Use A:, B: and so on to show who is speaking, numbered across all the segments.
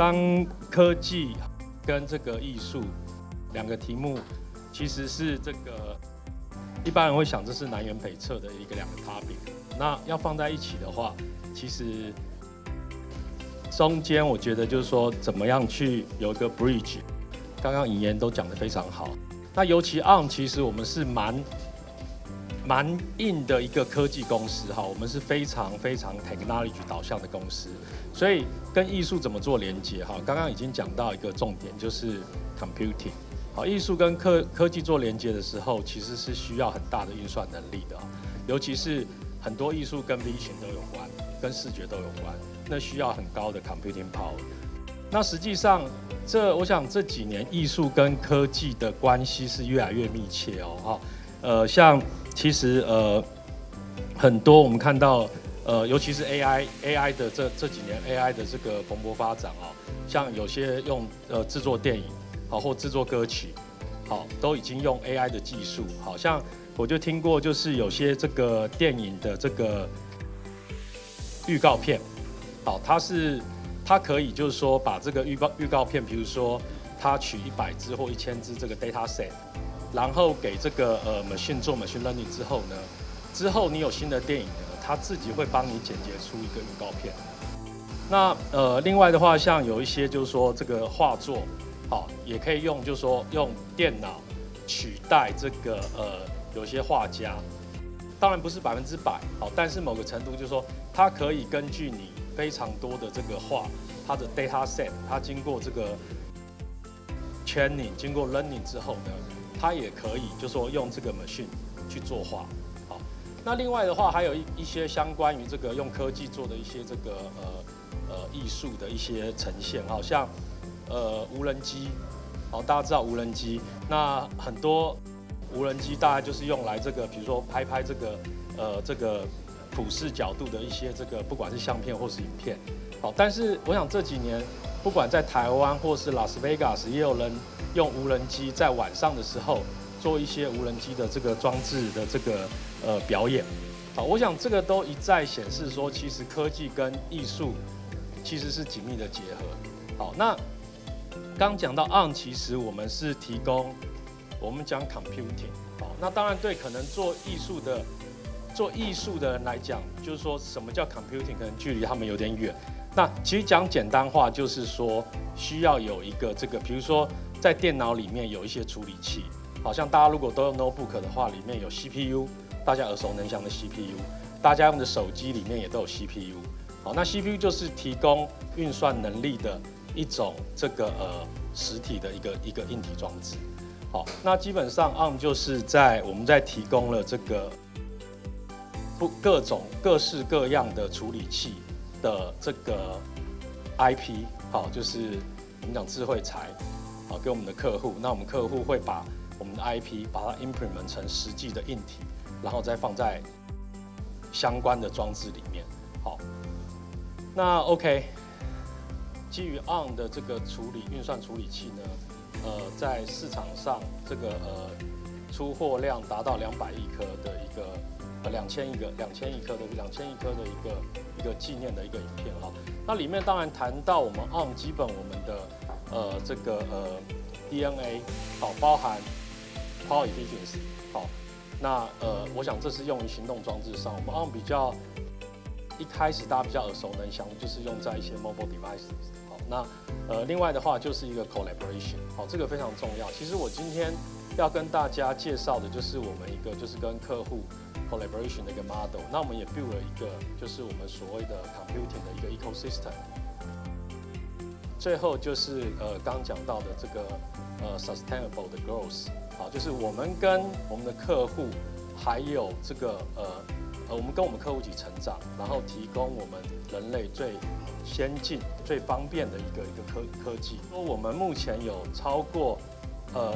A: 当科技跟这个艺术两个题目，其实是这个一般人会想这是南辕北辙的两个 topic。那要放在一起的话，其实中间我觉得就是说怎么样去有一个 bridge。刚刚引言都讲得非常好。那尤其 ARM 其实我们是蛮硬的一个科技公司哈，我们是非常 technology 导向的公司，所以跟艺术怎么做连接哈？刚刚已经讲到一个重点，就是 computing。好，艺术跟科技做连接的时候，其实是需要很大的运算能力的，尤其是很多艺术跟 vision 都有关，跟视觉都有关，那需要很高的 computing power。那实际上，我想这几年艺术跟科技的关系是越来越密切哦，像其实很多我们看到尤其是 AI 的这几年 AI 的这个蓬勃发展哦，像有些用制作电影好或制作歌曲好，都已经用 AI 的技术，好像我就听过就是有些这个电影的这个预告片，好，它可以就是说把这个预告片，比如说它取100支或1000支这个 data set， 然后给这个machine 做 machine learning 之后你有新的电影呢，它自己会帮你剪接出一个预告片。那另外的话，像有一些就是说这个画作，好，也可以用就是说用电脑取代这个有些画家，当然不是100%好，但是某个程度就是说它可以根据你非常多的这个画，它的 data set， 它经过这个 training， 经过 learning 之后呢，它也可以就是说用这个 machine 去作画。好，那另外的话还有一些相关于这个用科技做的一些这个艺术的一些呈现，好像无人机，好，大家知道无人机，那很多无人机大概就是用来这个，比如说拍这个俯视角度的一些这个，不管是相片或是影片，好，但是我想这几年，不管在台湾或是拉斯维加斯，也有人用无人机在晚上的时候做一些无人机的这个装置的这个表演，好，我想这个都一再显示说，其实科技跟艺术其实是紧密的结合。好，那刚讲到 ARM， 其实我们是提供我们讲 computing， 好，那当然对可能做艺术的人来讲，就是说什么叫 computing， 可能距离他们有点远。那其实讲简单话，就是说需要有一个这个，比如说在电脑里面有一些处理器，好像大家如果都用 notebook 的话，里面有 CPU， 大家耳熟能详的 CPU， 大家用的手机里面也都有 CPU。好，那 CPU 就是提供运算能力的一种这个实体的一个硬体装置。好，那基本上 ARM 就是我们在提供了这个各式各样的处理器的这个 IP， 好，就是我们讲智慧财，好，给我们的客户。那我们客户会把我们的 IP 把它 implement 成实际的硬体，然后再放在相关的装置里面。好，那 OK， 基于 ARM 的这个运算处理器呢，在市场上这个出货量达到200亿颗的一个2000亿颗的一个纪念的一个影片哈。那里面当然谈到我们 ARM 基本我们的这个DNA 好，包含 Power Efficiency 好，那我想这是用于行动装置上，我们 ARM 比较一开始大家比较耳熟能详，就是用在一些 mobile devices。好，那另外的话就是一个 collaboration， 好，这个非常重要。其实我今天要跟大家介绍的就是我们一个就是跟客户 collaboration 的一个 model。那我们也 build 了一个就是我们所谓的 computing 的一个 ecosystem。最后就是刚讲到的这个sustainable 的 growth， 好，就是我们跟我们的客户还有这个我们跟我们客户一起成长，然后提供我们人类最先进、最方便的一个科技。我们目前有超过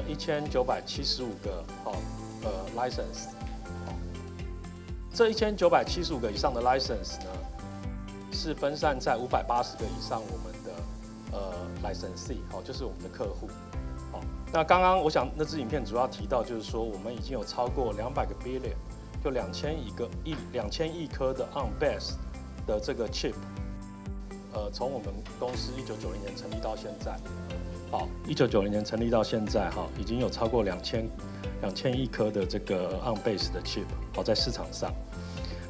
A: 1975个license， 这1975个以上的 license 呢，是分散在580个以上我们的licensee， 好，就是我们的客户。好，那刚刚我想那支影片主要提到就是说，我们已经有超过200个 billion。就2000亿颗的 ARM base 的这个 chip，从我们公司1990年成立到现在，好，1990年成立到现在，哈，已经有超过2000亿颗的这个 ARM base 的 chip， 好，在市场上。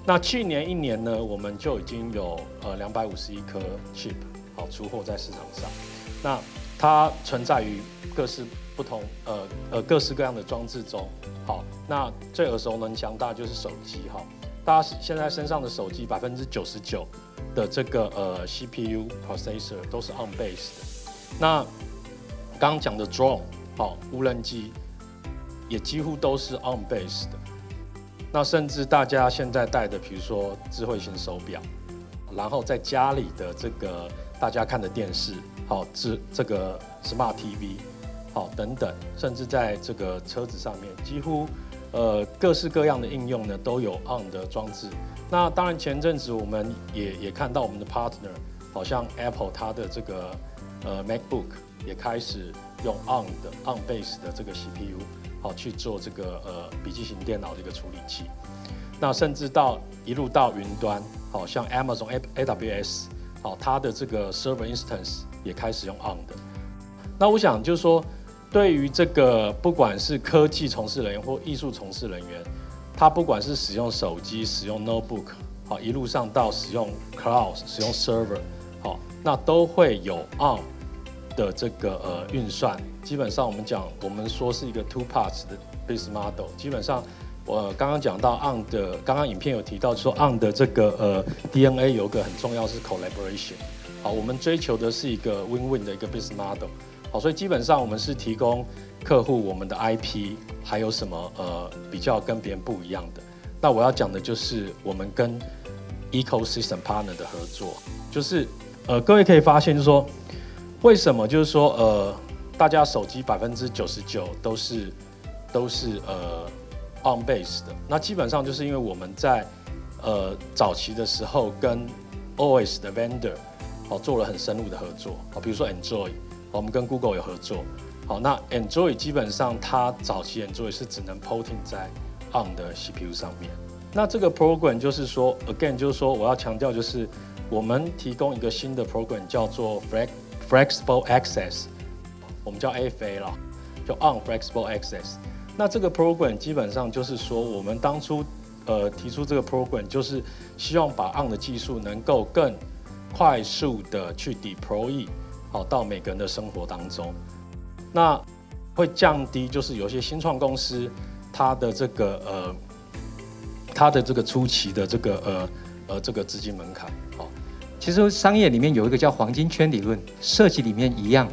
A: 那去年1年呢，我们就已经有251颗 chip， 好，出货在市场上。那它存在于各式各样的装置中，好，那最耳熟能详大就是手机，哈，大家现在身上的手机99%的这个CPU processor 都是 ARM based 的。那刚刚讲的 drone， 好，无人机也几乎都是 ARM based 的。那甚至大家现在戴的，比如说智慧型手表，然后在家里的这个大家看的电视，好，这个 Smart TV， 好，等等，甚至在这个车子上面，几乎各式各样的应用呢都有 ARM 的装置。那当然前阵子我们也看到我们的 partner， 好像 Apple 它的这个MacBook 也开始用 ARM base 的这个 CPU， 好去做这个笔记型电脑的一个处理器。那甚至一路到云端，好像 Amazon AWS， 好，它的这个 server instance 也开始用 ARM 的。那我想就是说，对于这个不管是科技从事人员或艺术从事人员，他不管是使用手机、使用 notebook， 好，一路上到使用 cloud、使用 server， 好，那都会有 ARM 的这个运算。基本上我们说是一个 two parts 的 business model。基本上我刚刚讲到 ARM 的，刚刚影片有提到说 ARM 的这个DNA 有个很重要是 collaboration。好，我们追求的是一个 win-win 的一个 business model。好，所以基本上我们是提供客户我们的 IP， 还有什么比较跟别人不一样的。那我要讲的就是我们跟 ecosystem partner 的合作，就是各位可以发现就是说，为什么就是说大家手机99%都是ARM base 的，那基本上就是因为我们在早期的时候跟 OS 的 vendor 好做了很深入的合作，好，比如说 Android。我们跟 Google 有合作，好，那 Android 基本上它早期 Android 是只能 porting 在 ARM 的 CPU 上面。那这个 program 就是说 ，again 就是说我要强调就是我们提供一个新的 program 叫做 Flexible Access， 我们叫 FA 啦，叫 ARM Flexible Access。那这个 program 基本上就是说我们当初提出这个 program 就是希望把 ARM 的技术能够更快速的去 deploy。好，到每个人的生活当中，那会降低就是有些新创公司它的这个初期的这个资金门槛。好，
B: 其实商业里面有一个叫黄金圈理论，设计里面一样。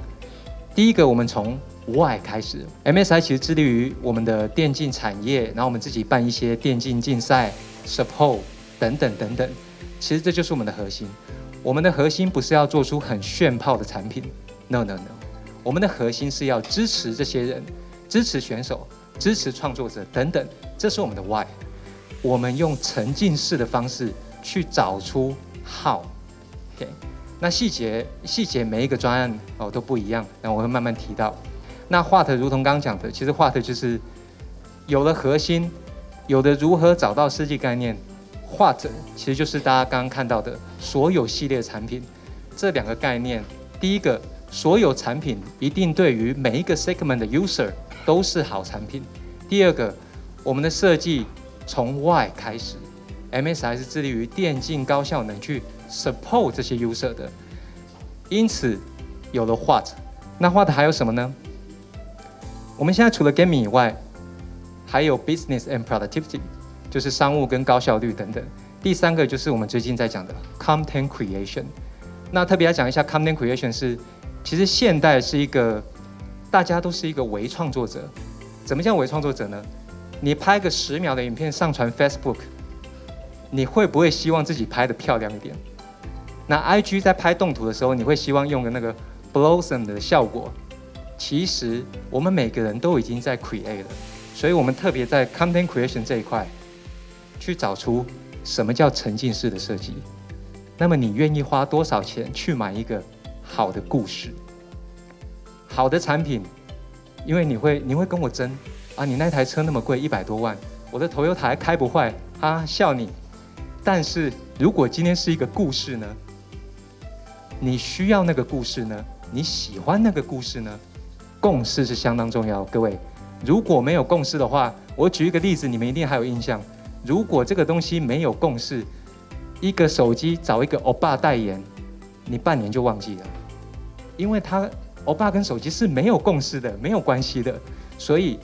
B: 第一个，我们从 Why 开始 ，MSI 其实致力于我们的电竞产业，然后我们自己办一些电竞竞赛、support 等等等等，其实这就是我们的核心。我们的核心不是要做出很炫炮的产品 ，no， 我们的核心是要支持这些人，支持选手，支持创作者等等，这是我们的 why。我们用沉浸式的方式去找出 how。OK， 那细节每一个专案都不一样，那我会慢慢提到。那Watt如同刚刚讲的，其实Watt就是有了核心，有了如何找到设计概念。What 其实就是大家刚刚看到的所有系列产品，这两个概念。第一个，所有产品一定对于每一个 segment 的 user 都是好产品。第二个，我们的设计从 Why 开始 ，MSI 是致力于电竞高效能去 support 这些 user 的。因此有了 What， 那 What 还有什么呢？我们现在除了 gaming 以外，还有 business and productivity。就是商务跟高效率等等。第三个就是我们最近在讲的 content creation。那特别来讲一下 content creation 是，其实现代是一个大家都是一个微创作者。怎么叫微创作者呢？你拍个10秒的影片上传 Facebook， 你会不会希望自己拍得漂亮一点？那 IG 在拍动图的时候，你会希望用的那个 blossom 的效果。其实我们每个人都已经在 create 了，所以我们特别在 content creation 这一块。去找出什么叫沉浸式的设计，那么你愿意花多少钱去买一个好的故事、好的产品？因为你会跟我争啊，你那台车那么贵100多万，我的Toyota还开不坏啊，笑你。但是如果今天是一个故事呢？你需要那个故事呢？你喜欢那个故事呢？共识是相当重要，各位。如果没有共识的话，我举一个例子，你们一定还有印象。如果这个东西没有共识，一个手机找一个欧巴代言，你半年就忘记了，因为他欧巴跟手机是没有共识的，没有关系的。所以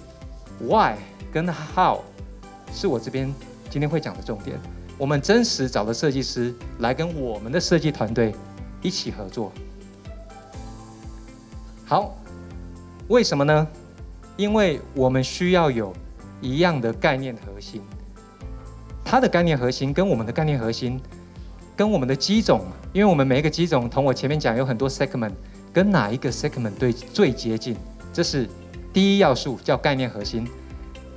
B: why 跟 how 是我这边今天会讲的重点。我们真实找的设计师来跟我们的设计团队一起合作。好，为什么呢？因为我们需要有一样的概念核心，它的概念核心跟我们的概念核心，跟我们的机种，因为我们每一个机种，同我前面讲有很多 segment， 跟哪一个 segment 对最接近，这是第一要素，叫概念核心。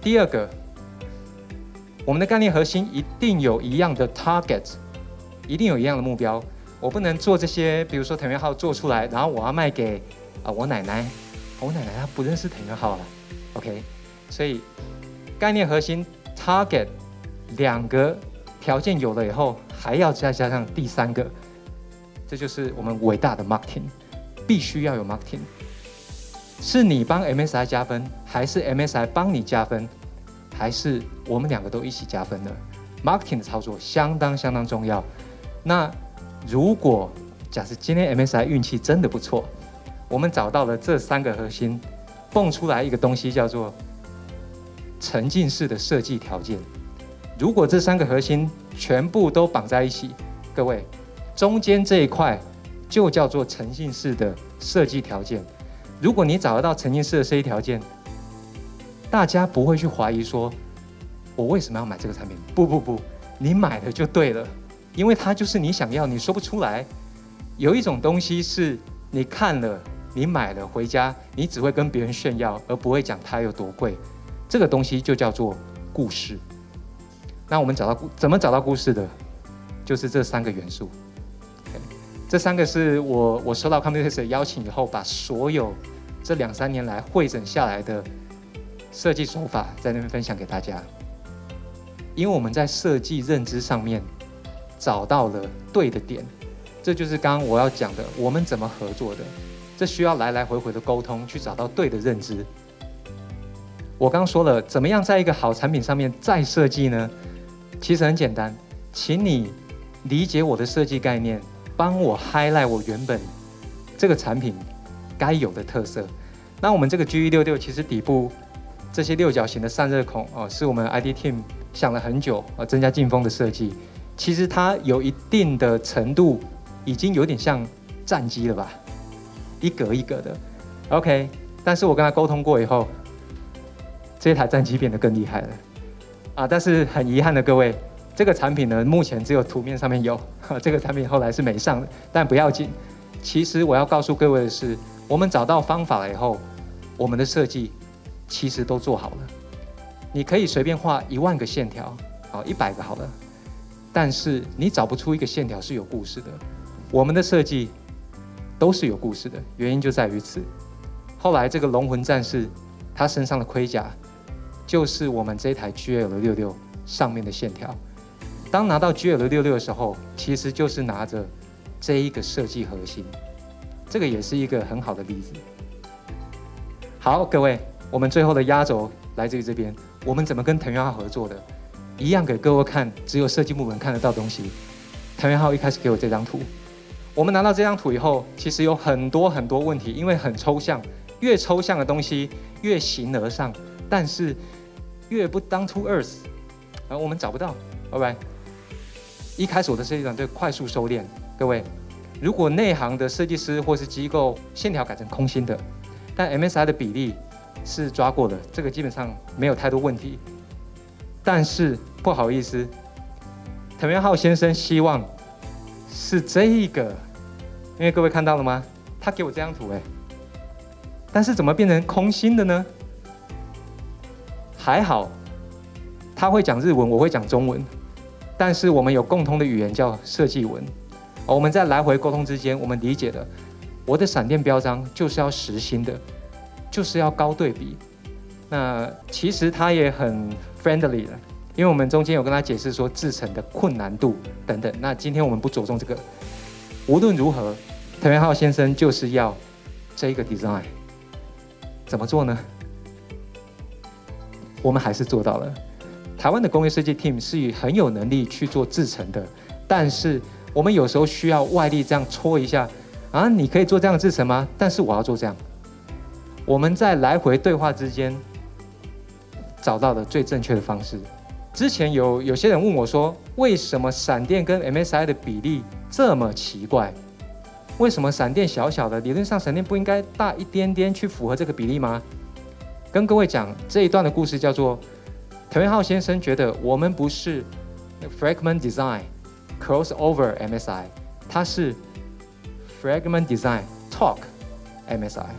B: 第二个，我们的概念核心一定有一样的 target， 一定有一样的目标。我不能做这些，比如说藤原浩做出来，然后我要卖给我奶奶，我奶奶她不认识藤原浩了 ，OK， 所以概念核心 target 两个条件有了以后，还要再加上第三个，这就是我们伟大的 marketing， 必须要有 marketing。是你帮 MSI 加分，还是 MSI 帮你加分，还是我们两个都一起加分呢？ marketing 的操作相当重要。那如果假设今天 MSI 运气真的不错，我们找到了这三个核心，蹦出来一个东西叫做沉浸式的设计条件。如果这三个核心全部都绑在一起，各位，中间这一块就叫做沉浸式的设计条件。如果你找得到沉浸式的设计条件，大家不会去怀疑说，我为什么要买这个产品？不，你买了就对了，因为它就是你想要，你说不出来。有一种东西是你看了，你买了回家，你只会跟别人炫耀，而不会讲它有多贵。这个东西就叫做故事。那我们怎么找到故事的？就是这三个元素。这三个是我收到 Computex 的邀请以后，把所有这2-3年来汇整下来的设计手法在那边分享给大家。因为我们在设计认知上面找到了对的点，这就是刚刚我要讲的，我们怎么合作的。这需要来回的沟通，去找到对的认知。我刚刚说了，怎么样在一个好产品上面再设计呢？其实很简单，请你理解我的设计概念，帮我 highlight 我原本这个产品该有的特色。那我们这个 GE66其实底部这些六角形的散热孔是我们 ID Team 想了很久增加进风的设计。其实它有一定的程度，已经有点像战机了吧，一格一格的 ，OK。但是我跟他沟通过以后，这台战机变得更厉害了。但是很遗憾的各位，这个产品呢，目前只有图面上面有，这个产品后来是没上的，但不要紧。其实我要告诉各位的是，我们找到方法了以后，我们的设计其实都做好了。你可以随便画10000个线条，100个好了，但是你找不出一个线条是有故事的。我们的设计都是有故事的，原因就在于此。后来这个龙魂战士，他身上的盔甲，就是我们这台 GL66 上面的线条。当拿到 GL66 的时候，其实就是拿着这一个设计核心，这个也是一个很好的例子。好，各位，我们最后的压轴来自于这边，我们怎么跟藤原浩合作的？一样给各位看，只有设计部门看得到东西。藤原浩一开始给我这张图，我们拿到这张图以后，其实有很多问题，因为很抽象，越抽象的东西越形而上，但是越不 down to earth， 我们找不到。OK， 一开始我的设计团队快速收敛，各位，如果内行的设计师或是机构线条改成空心的，但 MSI 的比例是抓过的，这个基本上没有太多问题。但是不好意思，藤原浩先生希望是这个，因为各位看到了吗？他给我这张图但是怎么变成空心的呢？还好，他会讲日文，我会讲中文，但是我们有共同的语言叫设计文。我们在来回沟通之间，我们理解了我的闪电标章就是要实心的，就是要高对比。那其实他也很 friendly 的，因为我们中间有跟他解释说制程的困难度等等。那今天我们不着重这个，无论如何，藤原浩先生就是要这一个 design， 怎么做呢？我们还是做到了。台湾的工业设计 team 是很有能力去做制程的，但是我们有时候需要外力这样戳一下，啊，你可以做这样的制程吗？但是我要做这样。我们在来回对话之间找到了最正确的方式。之前有些人问我说，为什么闪电跟 MSI 的比例这么奇怪？为什么闪电小小的，理论上闪电不应该大一点点去符合这个比例吗？跟各位讲这一段的故事叫做，藤原浩先生觉得我们不是 fragment design crossover MSI， 它是 fragment design talk MSI，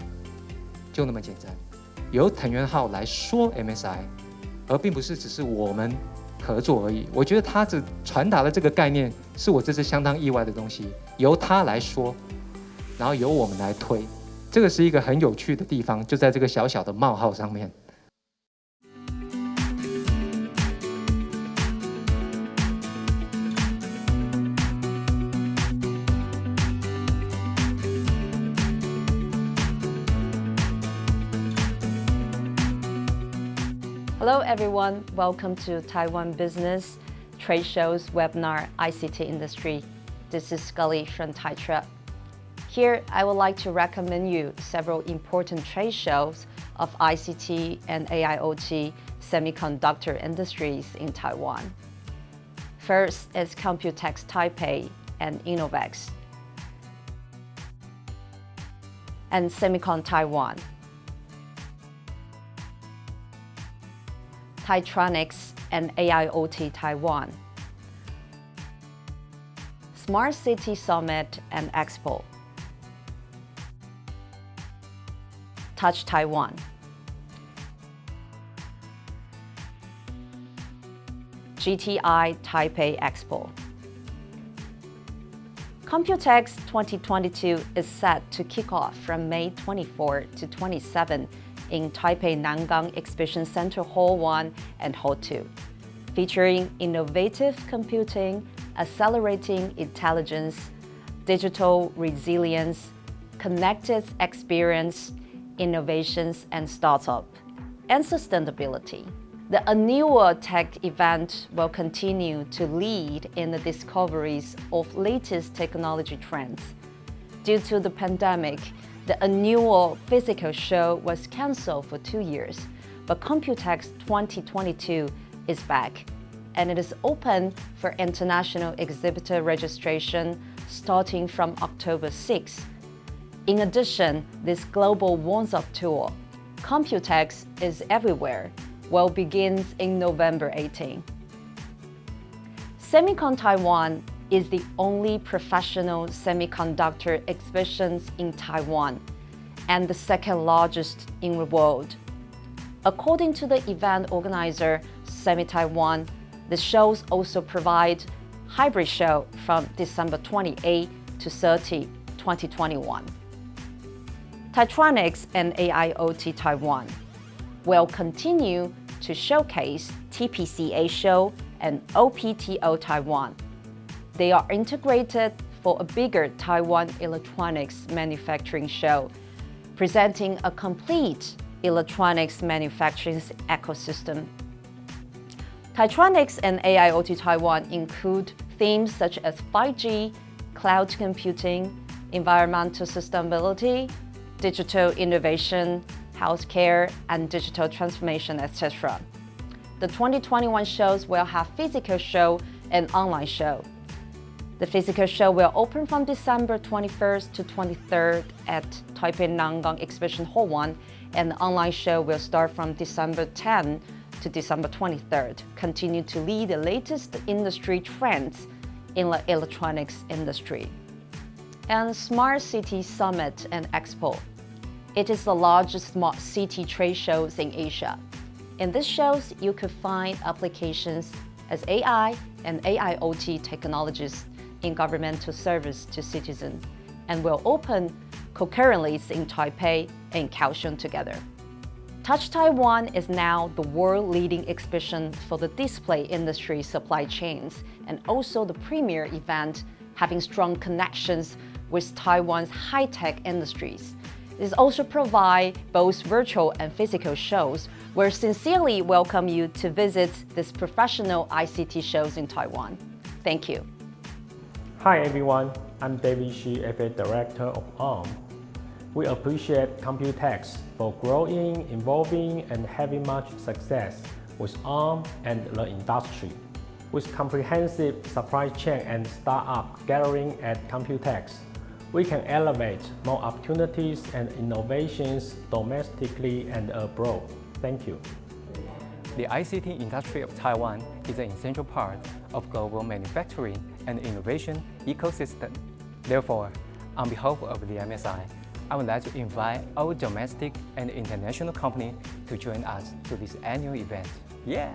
B: 就那么简单，由藤原浩来说 MSI， 而并不是只是我们合作而已。我觉得他只传达的这个概念是我这次相当意外的东西，由他来说，然后由我们来推，这个是一个很有趣的地方，就在这个小小的冒号上面。
C: Hello everyone, welcome to Taiwan Business Trade Show's webinar ICT Industry. This is Scully from Taitra. Here, I would like to recommend you several important trade shows of ICT and AIoT semiconductor industries in Taiwan. First is Computex Taipei and Innovex, and Semicon Taiwan. Taitronics and AIoT Taiwan, Smart City Summit and Expo, Touch Taiwan, GTI Taipei Expo. Computex 2022 is set to kick off from May 24 to 27 in Taipei Nangang Exhibition Center Hall 1 and Hall 2, featuring innovative computing, accelerating intelligence, digital resilience, connected experience, innovations and startup, and sustainability. The annual tech event will continue to lead in the discoveries of latest technology trends. Due to the pandemic, the annual physical show was cancelled for 2 years, but Computex 2022 is back, and it is open for international exhibitor registration starting from October 6. In addition, this global one-stop tour, Computex is everywhere, will begin in November 18. Semicon Taiwan is the only professional semiconductor exhibitions in Taiwan and the second largest in the world. According to the event organizer, Semi Taiwan, the shows also provide hybrid show from December 28 to 30, 2021. Taitronics and AIoT Taiwan will continue to showcase TPCA show and OPTO Taiwan. They are integrated for a bigger Taiwan electronics manufacturing show, presenting a complete electronics manufacturing ecosystem. Taitronics and AIoT Taiwan include themes such as 5G, cloud computing, environmental sustainability, digital innovation, healthcare, and digital transformation, etc. The 2021 shows will have physical show and online show. The physical show will open from December 21st to 23rd at Taipei Nangang Exhibition Hall 1, and the online show will start from December 10 to December 23rd, continue to lead the latest industry trends in the electronics industry. And Smart City Summit and Expo. It is the largest smart city trade shows in Asia. In these shows, you could find applications as AI and AIoT technologies in governmental service to citizens, and will open concurrently in Taipei and Kaohsiung together. Touch Taiwan is now the world-leading exhibition for the display industry supply chains, and also the premier event having strong connections with Taiwan's high-tech industries. It also provides both virtual and physical shows. We sincerely welcome you to visit these professional ICT shows in Taiwan. Thank you.
D: Hi everyone, I'm David Shi, FA Director of ARM. We appreciate Computex for growing, evolving, and having much success with ARM and the industry. With comprehensive supply chain and startup gathering at Computex, we can elevate more opportunities and innovations domestically and abroad. Thank you.
E: The ICT industry of Taiwan is an essential part of global manufacturing and innovation ecosystem. Therefore, on behalf of the MSI, I would like to invite our domestic and international companies to join us to this annual event. Yeah!